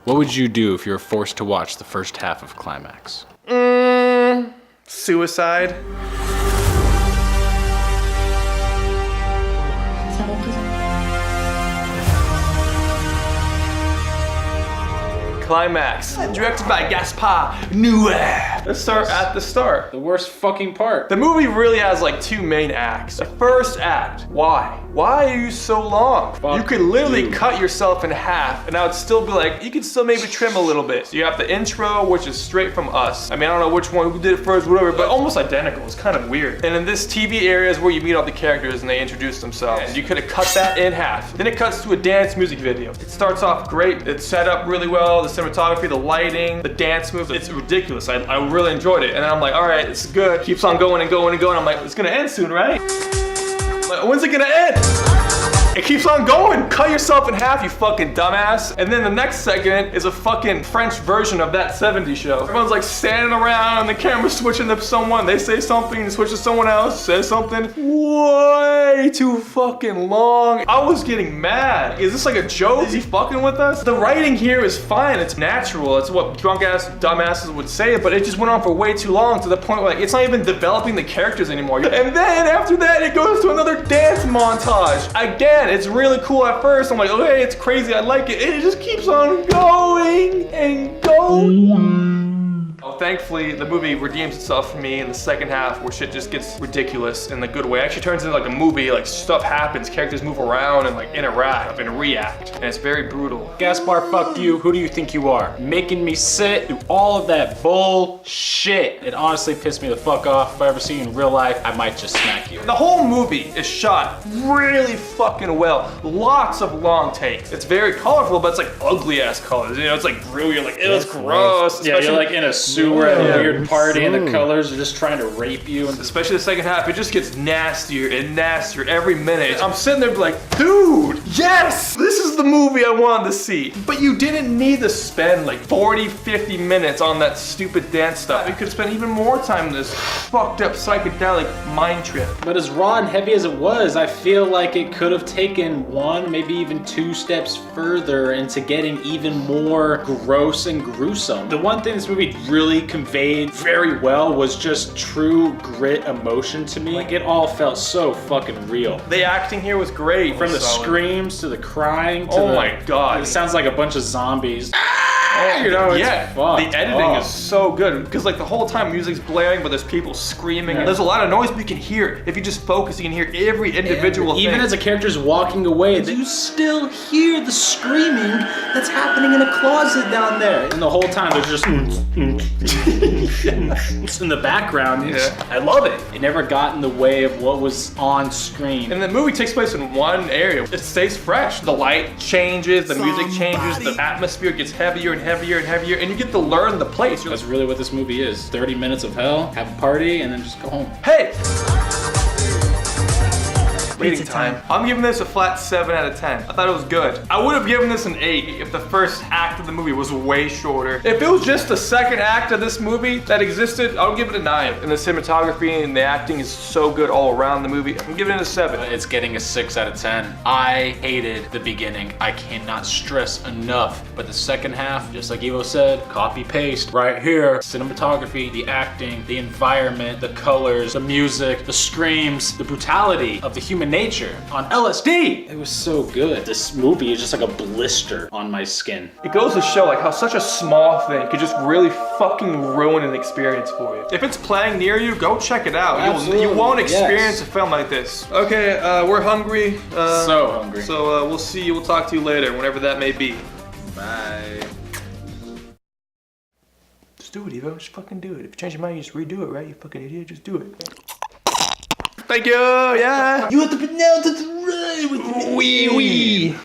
What would you do if you were forced to watch the first half of Climax? Suicide. Climax, directed by Gaspar Noe. Let's start at the start. The worst fucking part. The movie really has like two main acts. The first act, why? Why are you so long? Fuck you could literally you. cut yourself in half and I would still be like, you could still maybe trim a little bit. So you have the intro, which is straight from us. I mean, I don't know which one, who did it first, whatever, but almost identical. It's kind of weird. And in this TV area is where you meet all the characters and they introduce themselves. And you could have cut that in half. Then it cuts to a dance music video. It starts off great. It's set up really well. The cinematography, the lighting, the dance moves, it's ridiculous. I really enjoyed it. And then I'm like, all right, it's good. Keeps on going and going and going. I'm like, it's gonna end soon, right? Like, when's it gonna end? It keeps on going. Cut yourself in half, you fucking dumbass. And then the next segment is a fucking French version of that 70s show. Everyone's like standing around and the camera's switching to someone. They say something, switch to someone else, says something. Way too fucking long. I was getting mad. Is this like a joke? Is he fucking with us? The writing here is fine. It's natural. It's what drunk ass dumbasses would say, but it just went on for way too long to the point where like, it's not even developing the characters anymore. And then after that, it goes to another dance montage. Again, it's really cool at first. I'm like, okay, it's crazy, I like it. It just keeps on going and going. Oh, thankfully, the movie redeems itself for me in the second half where shit just gets ridiculous in the good way. It actually turns into like a movie, like stuff happens, characters move around and like interact and react. And it's very brutal. Gaspar, fuck you. Who do you think you are? Making me sit through all of that bullshit. It honestly pissed me the fuck off. If I ever see you in real life, I might just smack you. The whole movie is shot really fucking well. Lots of long takes. It's very colorful, but it's like ugly ass colors. You know, it's like blue, you're like, it's gross. Yeah, you're like in a sewer at a weird party and the colors are just trying to rape you. And especially the second half, it just gets nastier and nastier every minute. I'm sitting there like, dude, yes! This is the movie I wanted to see. But you didn't need to spend like 40, 50 minutes on that stupid dance stuff. You could spend even more time in this fucked up psychedelic mind trip. But as raw and heavy as it was, I feel like it could have taken one, maybe even two steps further into getting even more gross and gruesome. The one thing this movie really conveyed very well was just true grit emotion to me. Like it all felt so fucking real. The acting here was great. From the screams to the crying to oh my god. It sounds like a bunch of zombies. Oh, you know, yeah, the editing is so good because like the whole time music's blaring, but there's people screaming. There's a lot of noise, but you can hear it. If you just focus, you can hear every individual thing. Even as a character's walking away, you still hear the screaming that's happening in a closet down there. And the whole time there's just in the background. I love it. It never got in the way of what was on screen. And the movie takes place in one area. It stays fresh. The light changes, the music changes, the atmosphere gets heavier and heavier and heavier, and you get to learn the place. That's really what this movie is. 30 minutes of hell, have a party, and then just go home. Hey! Rating time. I'm giving this a flat 7 out of 10. I thought it was good. I would have given this an 8 if the first act of the movie was way shorter. If it was just the second act of this movie that existed, I would give it a 9. And the cinematography and the acting is so good all around the movie. I'm giving it a 7. It's getting a 6 out of 10. I hated the beginning. I cannot stress enough. But the second half, just like Evo said, copy paste right here. Cinematography, the acting, the environment, the colors, the music, the screams, the brutality of the human nature on LSD. It was so good. This movie is just like a blister on my skin. It goes to show like how such a small thing could just really fucking ruin an experience for you. If it's playing near you, go check it out. You won't experience a film like this. Okay, we're hungry. So hungry. So we'll see you. We'll talk to you later, whenever that may be. Bye. Just do it, Evo. Just fucking do it. If you change your mind, you just redo it, right? You fucking idiot. Just do it. Thank you, yeah. You have to pronounce it right with the wee.